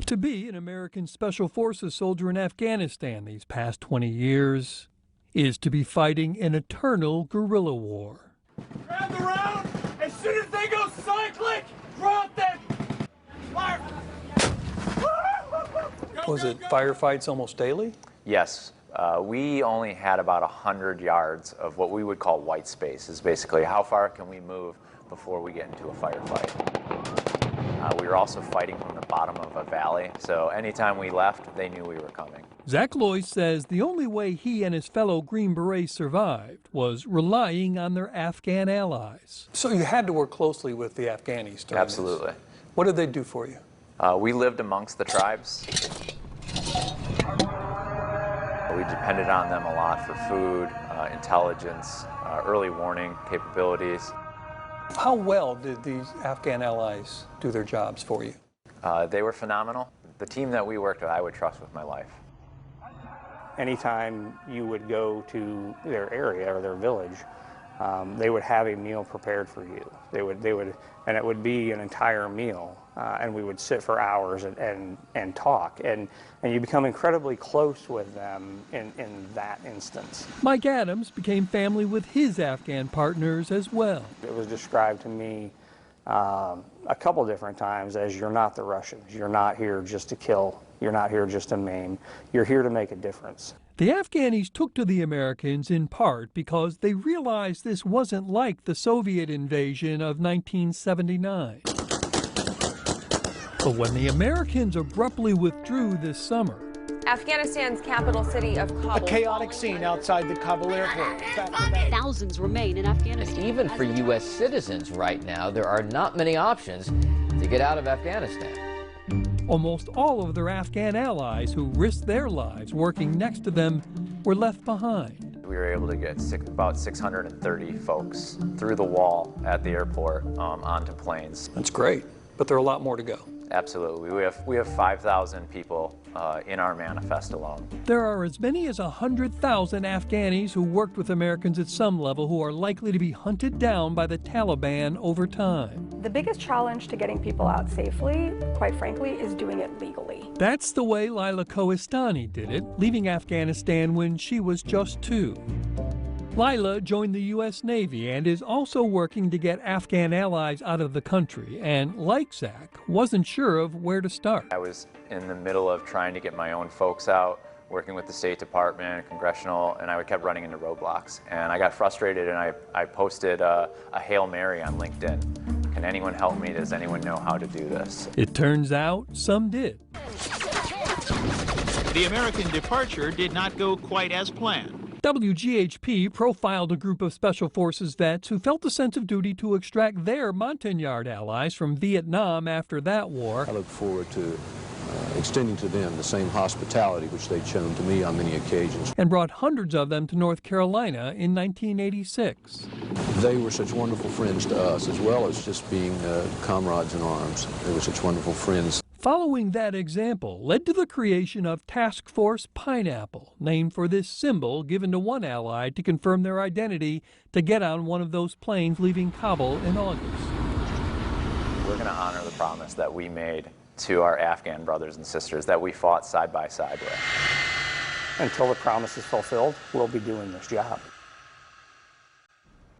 To be an American Special Forces soldier in Afghanistan these past 20 years is to be fighting an eternal guerrilla war. Grab the round, as soon as they go cyclic, drop them! Fire! Was it firefights almost daily? Yes. We only had about 100 yards of what we would call white space, is basically how far can we move before we get into a firefight. We were also fighting from the bottom of a valley, so anytime we left, they knew we were coming. Zach Loy says the only way he and his fellow Green Berets survived was relying on their Afghan allies. So you had to work closely with the Afghanis during Absolutely. this. What did they do for you? We lived amongst the tribes. We depended on them a lot for food, intelligence, early warning capabilities. How well did these Afghan allies do their jobs for you? They were phenomenal. The team that we worked with, I would trust with my life. Anytime you would go to their area or their village, they would have a meal prepared for you. They would, and it would be an entire meal, and we would sit for hours and talk, and you become incredibly close with them in that instance. Mike Adams became family with his Afghan partners as well. It was described to me a couple different times as, you're not the Russians. You're not here just to kill. You're not here just to maim. You're here to make a difference. The Afghanis took to the Americans in part because they realized this wasn't like the Soviet invasion of 1979. But when the Americans abruptly withdrew this summer, Afghanistan's capital city of Kabul. A chaotic scene outside the Kabul airport. Thousands remain in Afghanistan. Even for U.S. citizens right now, there are not many options to get out of Afghanistan. Almost all of their Afghan allies who risked their lives working next to them were left behind. We were able to get about 630 folks through the wall at the airport onto planes. That's great, but there are a lot more to go. Absolutely. We have 5,000 people in our manifest alone. There are as many as 100,000 Afghanis who worked with Americans at some level who are likely to be hunted down by the Taliban over time. The biggest challenge to getting people out safely, quite frankly, is doing it legally. That's the way Lila Kohistani did it, leaving Afghanistan when she was just 2. Lila joined the U.S. Navy and is also working to get Afghan allies out of the country, and like Zach, wasn't sure of where to start. I was in the middle of trying to get my own folks out, working with the State Department, Congressional, and I kept running into roadblocks. And I got frustrated, and I posted a Hail Mary on LinkedIn. Can anyone help me? Does anyone know how to do this? It turns out some did. The American departure did not go quite as planned. WGHP profiled a group of Special Forces vets who felt a sense of duty to extract their Montagnard allies from Vietnam after that war. I look forward to extending to them the same hospitality which they'd shown to me on many occasions. And brought hundreds of them to North Carolina in 1986. They were such wonderful friends to us, as well as just being comrades in arms. They were such wonderful friends. Following that example led to the creation of Task Force Pineapple, named for this symbol given to one ally to confirm their identity to get on one of those planes leaving Kabul in August. We're going to honor the promise that we made to our Afghan brothers and sisters that we fought side by side with. Until the promise is fulfilled, we'll be doing this job.